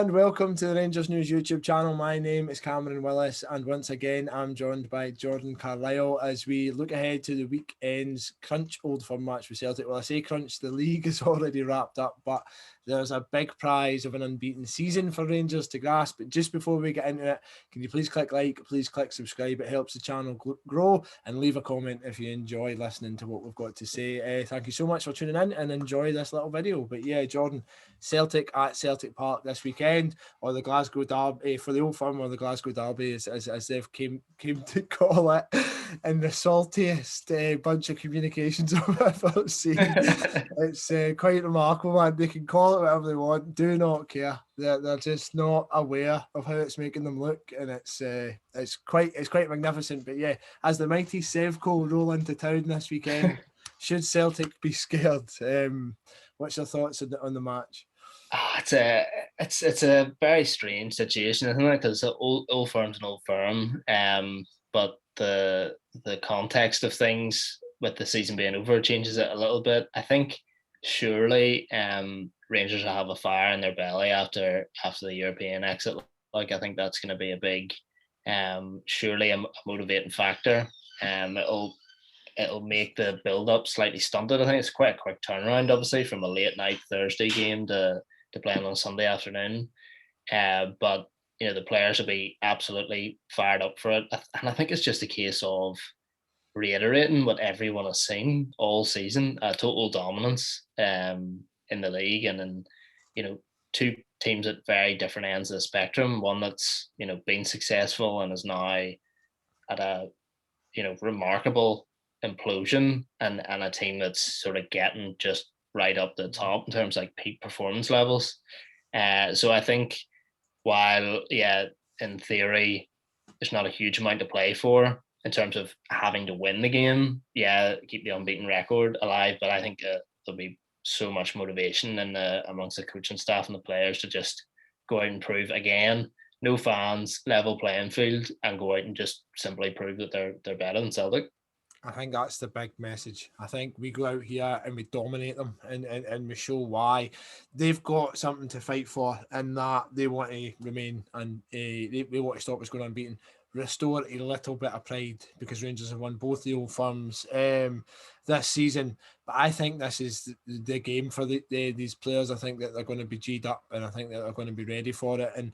and welcome to the Rangers News YouTube channel. My name is Cameron Willis, and once again I'm joined by Jordan Carlisle as we look ahead to the weekend's crunch Old Firm match with Celtic. Well, I say crunch, the league is already wrapped up, but there's a big prize of an unbeaten season for Rangers to grasp. But just before we get into it, can you please click like, please click subscribe, it helps the channel grow, and leave a comment if you enjoy listening to what we've got to say. Thank you so much for tuning in and enjoy this little video. But yeah, Jordan, Celtic at Celtic Park this weekend, or the Glasgow Derby, for the Old Firm, or the Glasgow Derby as they've came to call it, in the saltiest bunch of communications I've ever seen. It's quite remarkable, man. They can call it whatever they want, do not care. They're just not aware of how it's making them look, and it's quite magnificent. But yeah, as the mighty Sevco roll into town this weekend, should Celtic be scared? What's your thoughts on the match? It's a very strange situation, isn't it? Because Old Firm's an Old Firm, but the context of things with the season being over changes it a little bit. I think surely Rangers will have a fire in their belly after the European exit. Like, I think that's going to be a big, surely a motivating factor. It'll make the build up slightly stunted. I think it's quite a quick turnaround, obviously, from a late night Thursday game to playing on Sunday afternoon. But the players will be absolutely fired up for it, and I think it's just a case of reiterating what everyone has seen all season: a total dominance in the league, and then two teams at very different ends of the spectrum. One that's been successful and is now at a remarkable implosion, and a team that's sort of getting just right up the top in terms of like peak performance levels. So I think while, in theory, there's not a huge amount to play for in terms of having to win the game, keep the unbeaten record alive, but I think there'll be so much motivation amongst the coaching staff and the players to just go out and prove again, no fans, level playing field, and go out and just simply prove that they're better than Celtic. I think that's the big message. I think we go out here and we dominate them, and we show why they've got something to fight for, and that they want to remain, and they want to stop us going unbeaten, restore a little bit of pride, because Rangers have won both the Old Firms this season. But I think this is the game for these players. I think that they're going to be G'd up, and I think that they're going to be ready for it. And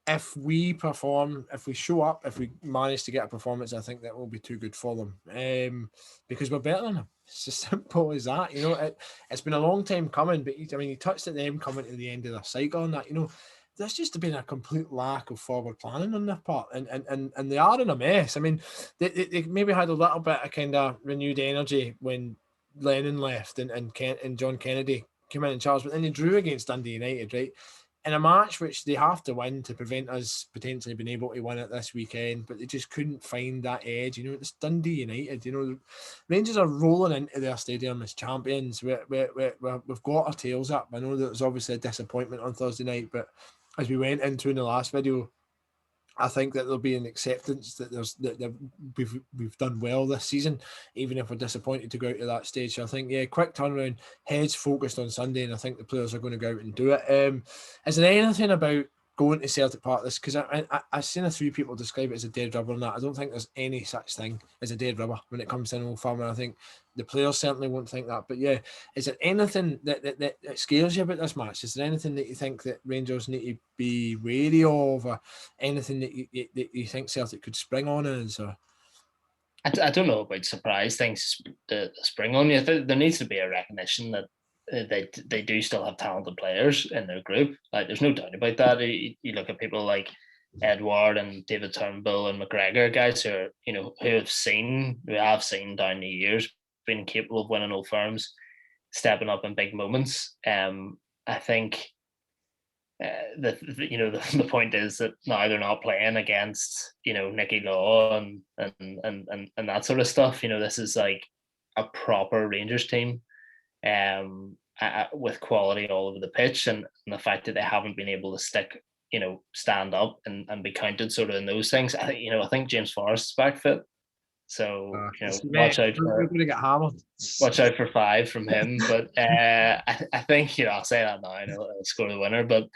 if we perform, if we show up, if we manage to get a performance, I think that will be too good for them, because we're better than them. It's as simple as that. It's been a long time coming, but you touched at them coming to the end of their cycle and that, there's just been a complete lack of forward planning on their part, and they are in a mess. I mean, they maybe had a little bit of kind of renewed energy when Lennon left and John Kennedy came in charge, but then they drew against Dundee United, right? In a match which they have to win to prevent us potentially being able to win it this weekend, but they just couldn't find that edge. It's Dundee United. Rangers are rolling into their stadium as champions. We've got our tails up. I know that was obviously a disappointment on Thursday night, but as we went into in the last video, I think that there'll be an acceptance that we've done well this season, even if we're disappointed to go out to that stage. So I think, quick turnaround, heads focused on Sunday, and I think the players are going to go out and do it. Is there anything about going to Celtic Park this, because I've seen a few people describe it as a dead rubber and that. I don't think there's any such thing as a dead rubber when it comes to an Old Firm, and I think the players certainly won't think that. But yeah, is there anything that scares you about this match? Is there anything that you think that Rangers need to be wary of, or anything that you think Celtic could spring on us? Or I don't know about surprise things to spring on you. There needs to be a recognition that they do still have talented players in their group. Like, there's no doubt about that. You look at people like Edward and David Turnbull and McGregor, guys who are, who have seen down the years, been capable of winning Old Firms, stepping up in big moments. I think the point is that now they're not playing against Nicky Law and that sort of stuff. This is like a proper Rangers team, with quality all over the pitch, and the fact that they haven't been able to stand up and be counted sort of in those things. I think James Forrest is back fit, so watch out for, we're going to get hammered. Watch out for 5 from him. But I think I'll say that now. I know I'll score the winner, but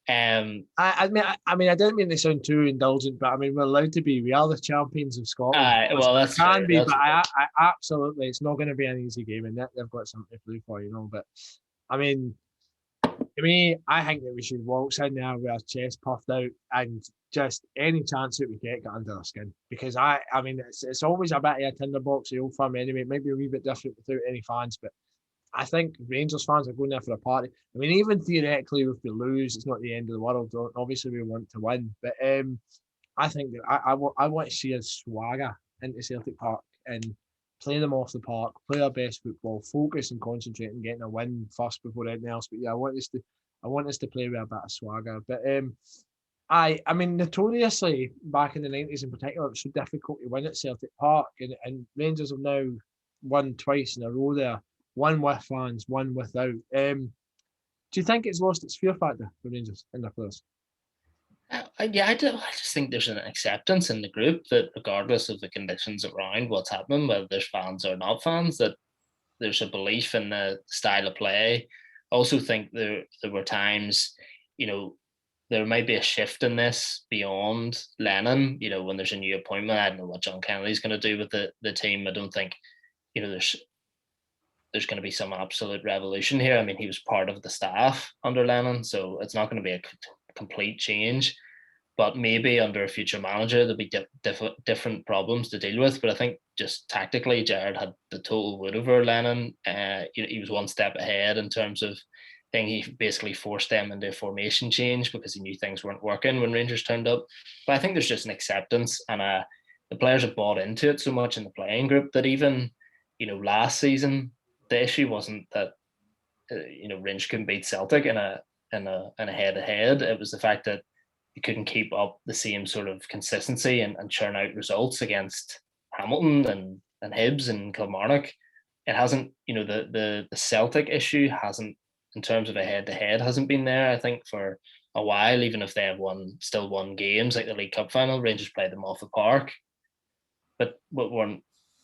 I mean, I don't mean to sound too indulgent, but I mean, we're allowed to be. We are the champions of Scotland. Well, that's Can fair. be, but I absolutely, it's not going to be an easy game, and they've got something to play for, But I mean, to me, I think that we should waltz in there with our chest puffed out and just any chance that we get under our skin. Because I mean, it's always a bit of a tinderbox, the Old Firm anyway. It might be a wee bit different without any fans, but I think Rangers fans are going there for a party. I mean, even theoretically, if we lose, it's not the end of the world. Obviously, we want to win, but I think that I want to see a swagger into Celtic Park and play them off the park, play our best football, focus and concentrate on getting a win first before anything else. But yeah, I want us to play with a bit of swagger. But I mean, notoriously back in the 90s in particular, it was so difficult to win at Celtic Park, and Rangers have now won twice in a row there. One with fans, one without. Do you think it's lost its fear factor for Rangers and their players? Yeah, I just think there's an acceptance in the group that regardless of the conditions around what's happening, whether there's fans or not fans, that there's a belief in the style of play. I also think there were times, there might be a shift in this beyond Lennon, when there's a new appointment. I don't know what John Kennedy's going to do with the team. I don't think, there's going to be some absolute revolution here. I mean, he was part of the staff under Lennon, so it's not going to be a complete change. But maybe under a future manager, there'll be different problems to deal with. But I think just tactically, Gerrard had the total wood over Lennon. He was one step ahead in terms of thing. He basically forced them into a formation change because he knew things weren't working when Rangers turned up. But I think there's just an acceptance, and the players have bought into it so much in the playing group that even last season the issue wasn't that Rangers couldn't beat Celtic in a head-to-head. It was the fact that he couldn't keep up the same sort of consistency and churn out results against Hamilton and Hibs and Kilmarnock. It hasn't, the Celtic issue hasn't, in terms of a head-to-head, hasn't been there, I think, for a while, even if they have still won games like the League Cup final. Rangers played them off the park, but weren't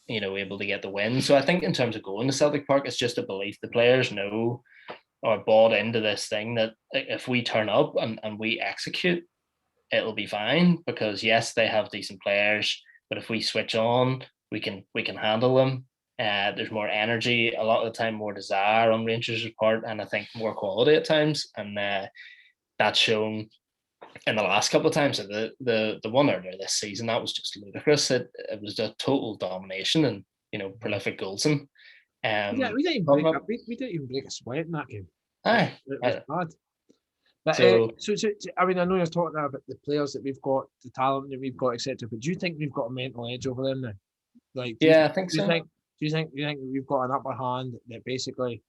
able to get the win. So I think in terms of going to Celtic Park, it's just a belief the players know or bought into this thing that if we turn up and we execute, it'll be fine, because yes, they have decent players, but if we switch on, we can handle them. There's more energy, a lot of the time more desire on Rangers' part, and I think more quality at times, and that's shown in the last couple of times. The one earlier this season, that was just ludicrous. It was a total domination and prolific goalsing. We didn't even break a sweat in that game. Aye, it was bad. But so I mean, I know you're talking about the players that we've got, the talent that we've got, etc. But do you think we've got a mental edge over them now? Like, I think so. Do you think we've got an upper hand that basically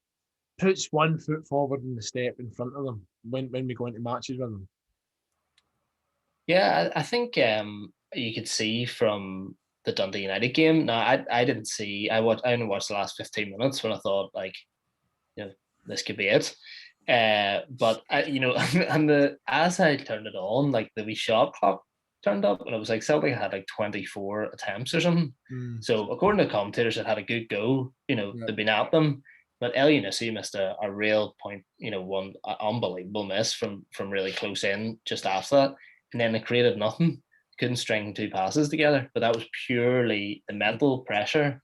puts one foot forward in the step in front of them when we go into matches with them? Yeah, I think you could see from the Dundee United game. Now, I didn't see. I only watched the last 15 minutes when I thought, like, this could be it. But and as I turned it on, like the wee shot clock turned up, and it was like Celtic had like 24 attempts or something. So according to the commentators, it had a good go. They've been at them. But El Younousi missed a real point, one unbelievable miss from really close in just after that. And then they created nothing. Couldn't string two passes together. But that was purely the mental pressure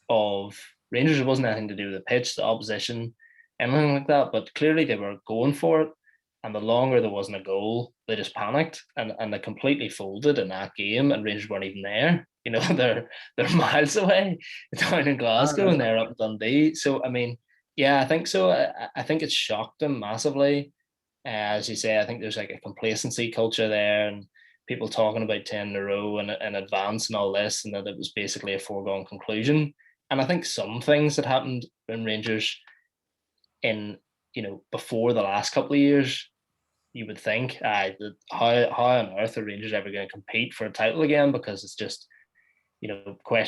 of Rangers. It wasn't anything to do with the pitch, the opposition, anything like that. But clearly they were going for it. And the longer there wasn't a goal, they just panicked and they completely folded in that game. And Rangers weren't even there. They're miles away down in Glasgow, and they're up in Dundee. So I mean, yeah, I think so. I think it's shocked them massively. As you say, I think there's like a complacency culture there, and people talking about 10 in a row and advance and all this, and that it was basically a foregone conclusion. And I think some things that happened in Rangers in before the last couple of years, you would think, how on earth are Rangers ever going to compete for a title again? Because it's just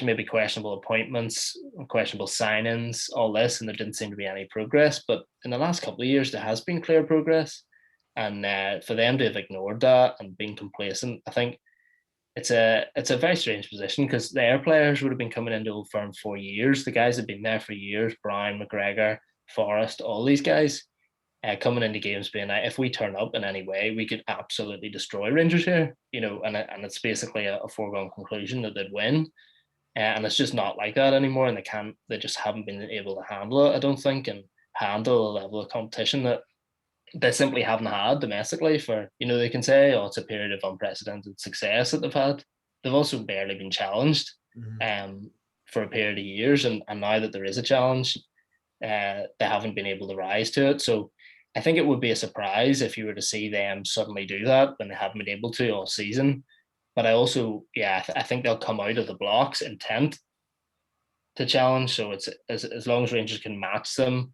maybe questionable appointments, questionable signings, all this, and there didn't seem to be any progress. But in the last couple of years, there has been clear progress, and for them to have ignored that and been complacent, I think it's a very strange position, because their players would have been coming into Old Firm for years. The guys have been there for years: Brown, McGregor, Forrest, all these guys. coming into games being like, if we turn up in any way, we could absolutely destroy Rangers here, and it's basically a foregone conclusion that they'd win. And it's just not like that anymore, and they just haven't been able to handle it, I don't think, and handle the level of competition that they simply haven't had domestically for, they can say, oh, it's a period of unprecedented success that they've had. They've also barely been challenged for a period of years, and now that there is a challenge, they haven't been able to rise to it. So I think it would be a surprise if you were to see them suddenly do that when they haven't been able to all season. But I also, I think they'll come out of the blocks intent to challenge. So it's as long as Rangers can match them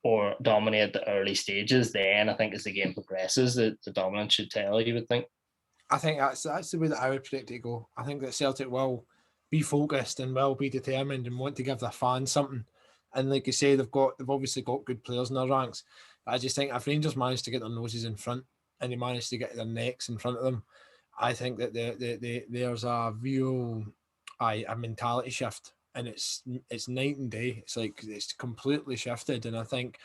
or dominate the early stages, then I think as the game progresses, the dominance should tell, you would think. I think that's the way that I would predict it to go. I think that Celtic will be focused and will be determined and want to give their fans something. And like you say, they've obviously got good players in their ranks. But I just think if Rangers manage to get their noses in front and they manage to get their necks in front of them, I think that there's a real a mentality shift, and it's night and day. It's like it's completely shifted, and I think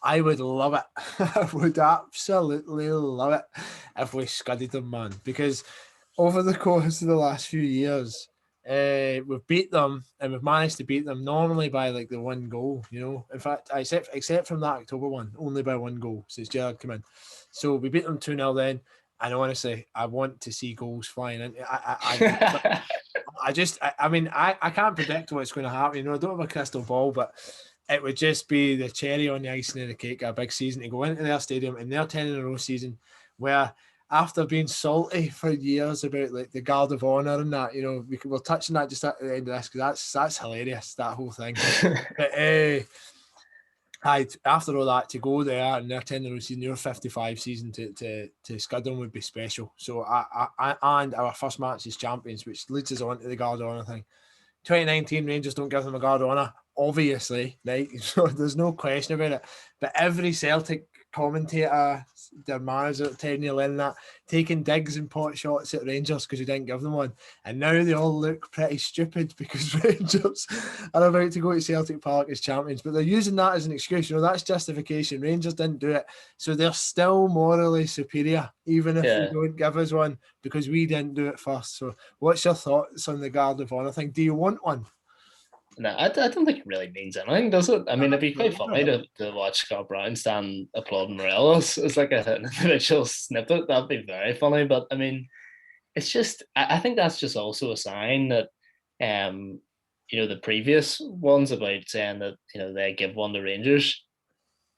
I would love it. I would absolutely love it if we scudded them, man, because over the course of the last few years, we've beat them and we've managed to beat them normally by like the one goal, In fact, except from that October one, only by one goal since Gerard came in. So we beat them 2-0 then. And honestly, I want to see goals flying in. I can't predict what's going to happen. I don't have a crystal ball, but it would just be the cherry on the icing of the cake, a big season to go into their stadium in their 10 in a row season, where after being salty for years about like the Guard of Honor and that, we're touching that just at the end of this because that's hilarious, that whole thing. But after all that, to go there and their 10 in a row season, your 55 season to scud them would be special. So I and our first match as champions, which leads us on to the Guard of Honor thing. 2019 Rangers don't give them a Guard of Honor, obviously, right? So there's no question about it. But every Celtic commentator, their manager at 10-0 in that, taking digs and pot shots at Rangers because we didn't give them one. And now they all look pretty stupid because Rangers are about to go to Celtic Park as champions. But they're using that as an excuse. That's justification. Rangers didn't do it. So they're still morally superior, even if they don't give us one, because we didn't do it first. So what's your thoughts on the Guard of Honor thing? Do you want one? No, I don't think it really means anything, does it? I mean, it'd be quite funny to watch Scott Brown stand applauding Morelos as like an individual snippet. That'd be very funny. But I mean, it's just, I think that's just also a sign that, the previous ones about saying that, they give one to Rangers,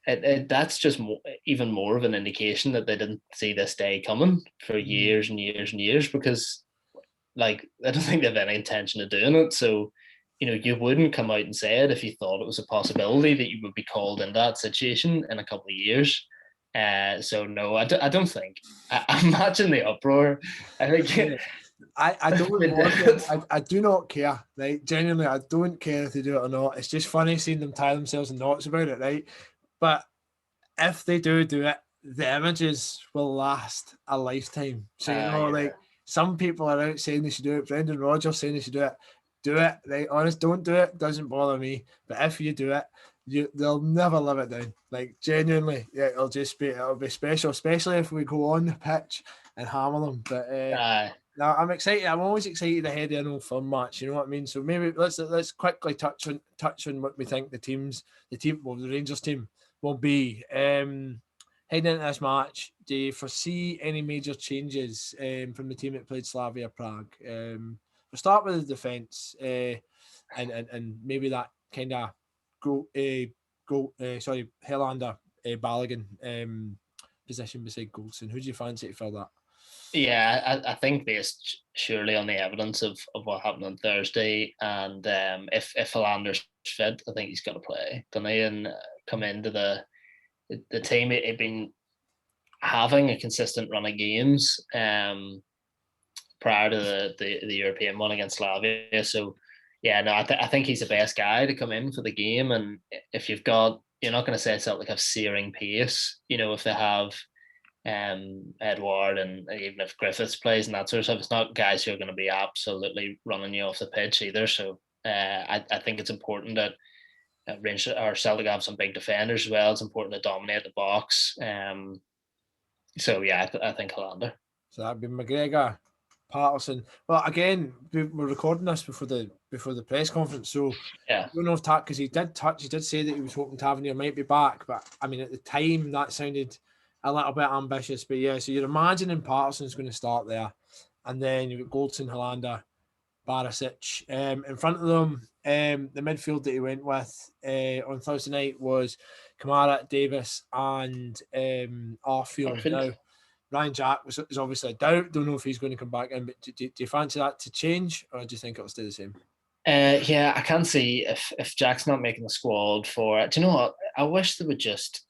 that's just even more of an indication that they didn't see this day coming for years and years and years, because like, I don't think they have any intention of doing it. So, you wouldn't come out and say it if you thought it was a possibility that you would be called in that situation in a couple of years. So no, I don't think. I imagine the uproar. I think I do not care, right? Genuinely, I don't care if they do it or not. It's just funny seeing them tie themselves in knots about it, right? But if they do it, the images will last a lifetime. So like some people are out saying they should do it. Brendan Rodgers saying they should do it. Do it, right? Honest, don't do it. Doesn't bother me. But if you do it, they'll never live it down. Like genuinely, it'll be special, especially if we go on the pitch and hammer them. But no, I'm excited. I'm always excited ahead of an Old Firm match. You know what I mean? So maybe let's quickly touch on what we think the Rangers team will be. Heading into this match, do you foresee any major changes from the team that played Slavia Prague? We'll start with the defence, and maybe that kind of Helander, Balogun position beside Goldson. Who do you fancy to fill that? Yeah, I think based surely on the evidence of what happened on Thursday, and if Helander's fit, I think he's got to play, doesn't he, and come into the team. He'd been having a consistent run of games prior to the European one against Slavia. So, yeah, no, I think he's the best guy to come in for the game. And if you're not going to say Celtic have searing pace, if they have Edouard and even if Griffiths plays and that sort of stuff, it's not guys who are going to be absolutely running you off the pitch either. So I think it's important that Rangers or Celtic have some big defenders as well. It's important to dominate the box. So yeah, I think Hollander. So that'd be McGregor, Patterson. Well, again, we're recording this before the press conference, so Yeah, I don't know if that, because he did say that he was hoping Tavernier might be back, but I mean at the time that sounded a little bit ambitious. But yeah, so you're imagining Patterson's going to start there, and then you've got Goldson, Hollander, Barisic. In front of them, the midfield that he went with on Thursday night was Kamara, Davis, and Arfield. Arfield. Now, Ryan Jack is obviously a doubt. Don't know if he's going to come back in, but do you fancy that to change, or do you think it'll stay the same? Yeah, I can see if Jack's not making the squad for it. Do you know what? I wish they would just.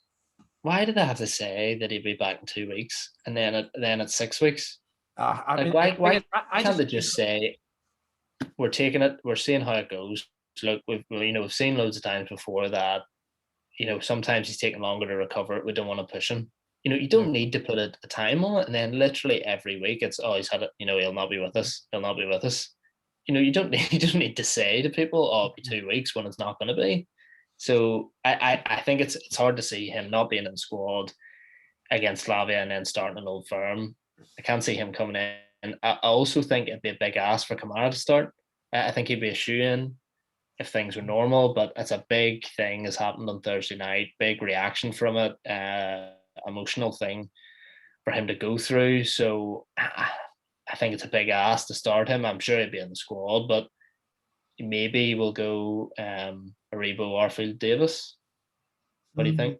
Why did they have to say that he'd be back in 2 weeks and then it's 6 weeks? I Like mean, why I can't just they just say we're taking it, we're seeing how it goes? Look, we've seen loads of times before that sometimes he's taking longer to recover. We don't want to push him. You yeah. don't need to put a time on it, and then literally every week it's he's had it. He'll not be with us. He'll not be with us. You don't need to say to people, it'll be 2 weeks when it's not going to be. So I think it's hard to see him not being in the squad against Slavia and then starting an Old Firm. I can't see him coming in. I also think it'd be a big ask for Kamara to start. I think he'd be a shoe in if things were normal, but it's a big thing has happened on Thursday night, big reaction from it, emotional thing for him to go through. So I think it's a big ask to start him. I'm sure he'd be in the squad, but maybe we'll go Aribo, Arfield, Davis. What do you think?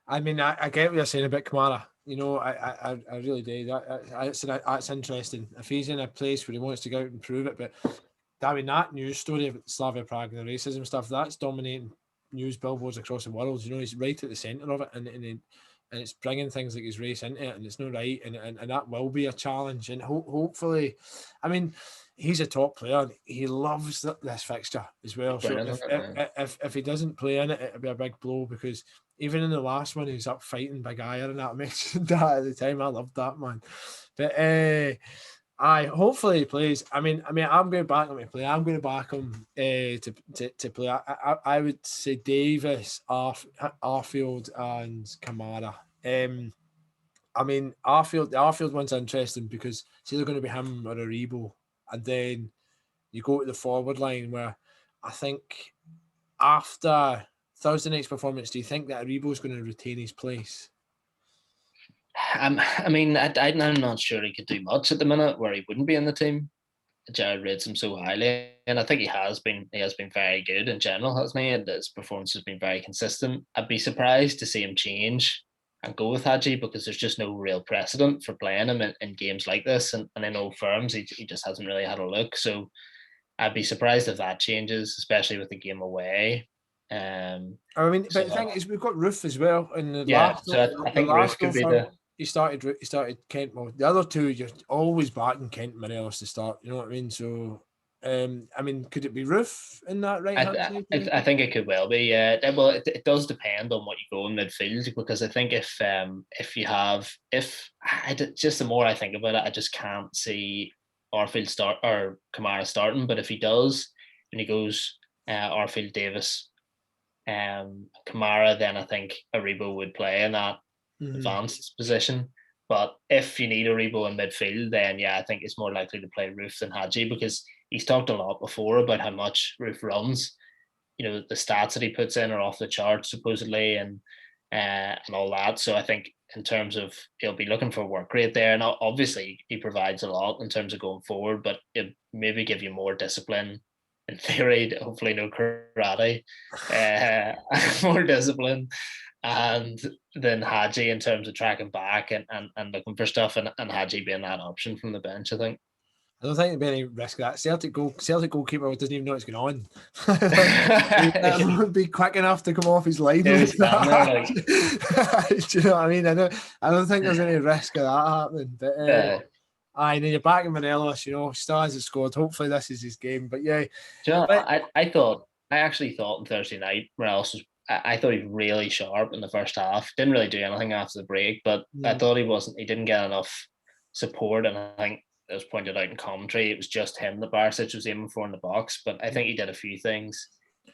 I mean, I get what you're saying about Kamara. I really do. That's interesting. If he's in a place where he wants to go out and prove it, but I mean, that news story about Slavia Prague and the racism stuff, that's dominating news billboards across the world. He's right at the centre of it, and it's bringing things like his race into it, and it's not right, and that will be a challenge. And hopefully, I mean, he's a top player. He loves this fixture as well. So if he doesn't play in it, it'll be a big blow, because even in the last one, he's up fighting Big Iron, and that I mentioned that at the time. I loved that, man. But hopefully he plays. I mean, I'm going to back him to play. I'm going to back him to play. I would say Davis, Arfield, and Kamara. I mean, the Arfield one's interesting because it's either going to be him or Aribo, and then you go to the forward line where I think after Thursday night's performance, do you think that Aribo's going to retain his place? I'm not sure he could do much at the minute where he wouldn't be in the team. Jared rates him so highly, and I think he has been very good in general, hasn't he? And his performance has been very consistent. I'd be surprised to see him change and go with Hadji, because there's just no real precedent for playing him in games like this, and in Old Firms he just hasn't really had a look. So I'd be surprised if that changes, especially with the game away. I mean, but the thing is, we've got Roof as well, and so I the think Roof last could Old be Firm, the. he started Kent. Well, the other two, you're always backing Kent Morelos to start. You know what I mean? So, I mean, could it be Roof in that right hand side? I think it could well be. Yeah, well, it does depend on what you go in midfield, because I think if you have just the more I think about it, I just can't see Arfield start or Kamara starting. But if he does, and he goes Arfield, Davis, Kamara, then I think Aribo would play in that advanced position. But if you need Aribo in midfield, then yeah, I think it's more likely to play Roof than Hadji, because he's talked a lot before about how much Roof runs. The stats that he puts in are off the charts supposedly, and all that. So I think in terms of he'll be looking for work rate there, and obviously he provides a lot in terms of going forward, but it maybe give you more discipline in theory. Hopefully no karate, more discipline, and then Hadji in terms of tracking back and looking for stuff, and Hadji being that option from the bench, I think. I don't think there'd be any risk of that. Celtic goalkeeper doesn't even know what's going on. He won't be quick enough to come off his line. Do you know what I mean? I don't think there's any risk of that happening. But then you're back in Morelos, still hasn't scored. Hopefully this is his game. But yeah. I actually thought on Thursday night Morelos was. I thought he was really sharp in the first half. Didn't really do anything after the break, but I thought he didn't get enough support, and I think it was pointed out in commentary, it was just him that Barisic was aiming for in the box. But I think he did a few things.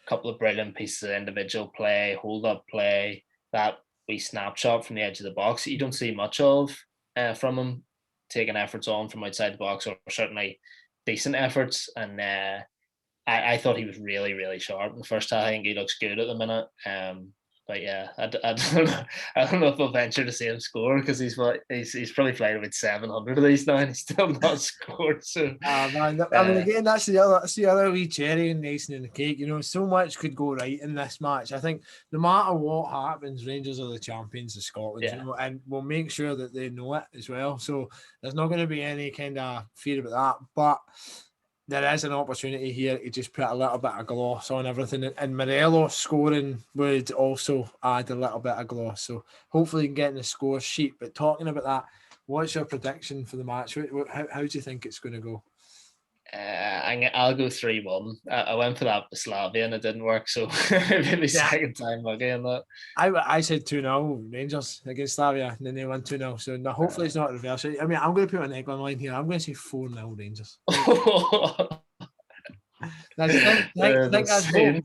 couple of brilliant pieces of individual play, hold-up play, that wee snapshot from the edge of the box that you don't see much of from him, taking efforts on from outside the box, or certainly decent efforts. And I thought he was really, really sharp in the first half. I think he looks good at the minute. But yeah, I don't know. I don't know if I'll venture to see him score, because he's probably played about 700 of these now, and he's still not scored. So, man, I mean, again, that's the other wee cherry and icing in the cake. You know, so much could go right in this match. I think no matter what happens, Rangers are the champions of Scotland. Yeah. You know, and we'll make sure that they know it as well. So there's not going to be any kind of fear about that. But there is an opportunity here to just put a little bit of gloss on everything, and Morelos scoring would also add a little bit of gloss. So hopefully you can get in the score sheet. But talking about that, what's your prediction for the match? How do you think it's going to go? I'll go 3-1. I went for that with Slavia and it didn't work, so maybe second time lucky on that. I said 2-0 Rangers against Slavia, and then they won 2-0. So no, hopefully it's not reverse. I mean, I'm going to put an egg on line here. I'm going to say 4-0 Rangers. That's bold.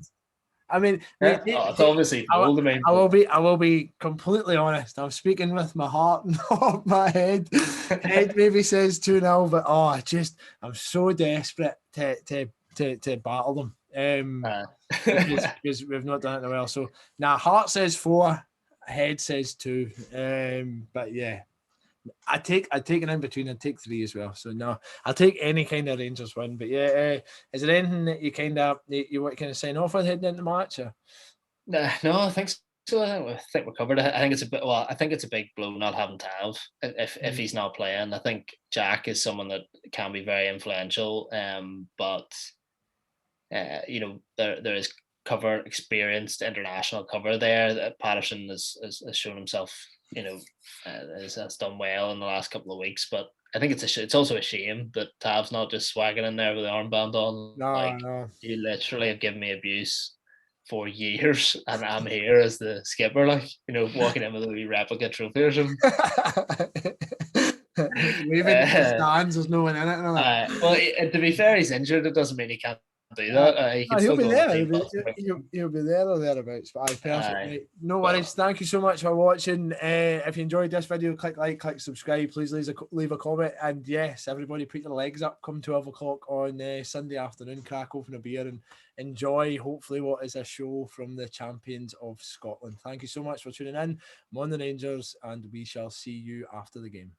I mean, it's obviously bold. I will be completely honest. I'm speaking with my heart, not my head. Head maybe says 2-0, but I'm so desperate to battle them. Because we've not done it well. So now heart says 4, head says 2. But yeah, I take an in between. I take 3 as well. So no, I'll take any kind of Rangers win. But yeah, is there anything that you want to kind of sign off with heading into the match? Or? No, I think so. I think we're covered. I think it's a big blow not having Tav if he's not playing. I think Jack is someone that can be very influential. But there is experienced international cover there. That Patterson has shown himself, has done well in the last couple of weeks. But I think it's also a shame that Tav's not just swagging in there with the armband on. No. You literally have given me abuse for years, and I'm here as the skipper, walking in with a wee replica trophy or something. Leaving the stands, there's no one in it. Well, to be fair, he's injured. It doesn't mean he can't do that. He'll be there. He'll be there or thereabouts. But perfect. No worries. Thank you so much for watching. If you enjoyed this video, click like, click subscribe. Please leave a comment. And yes, everybody put your legs up. Come 12 o'clock on Sunday afternoon. Crack open a beer and enjoy, hopefully, what is a show from the champions of Scotland. Thank you so much for tuning in. I'm on the Rangers, and we shall see you after the game.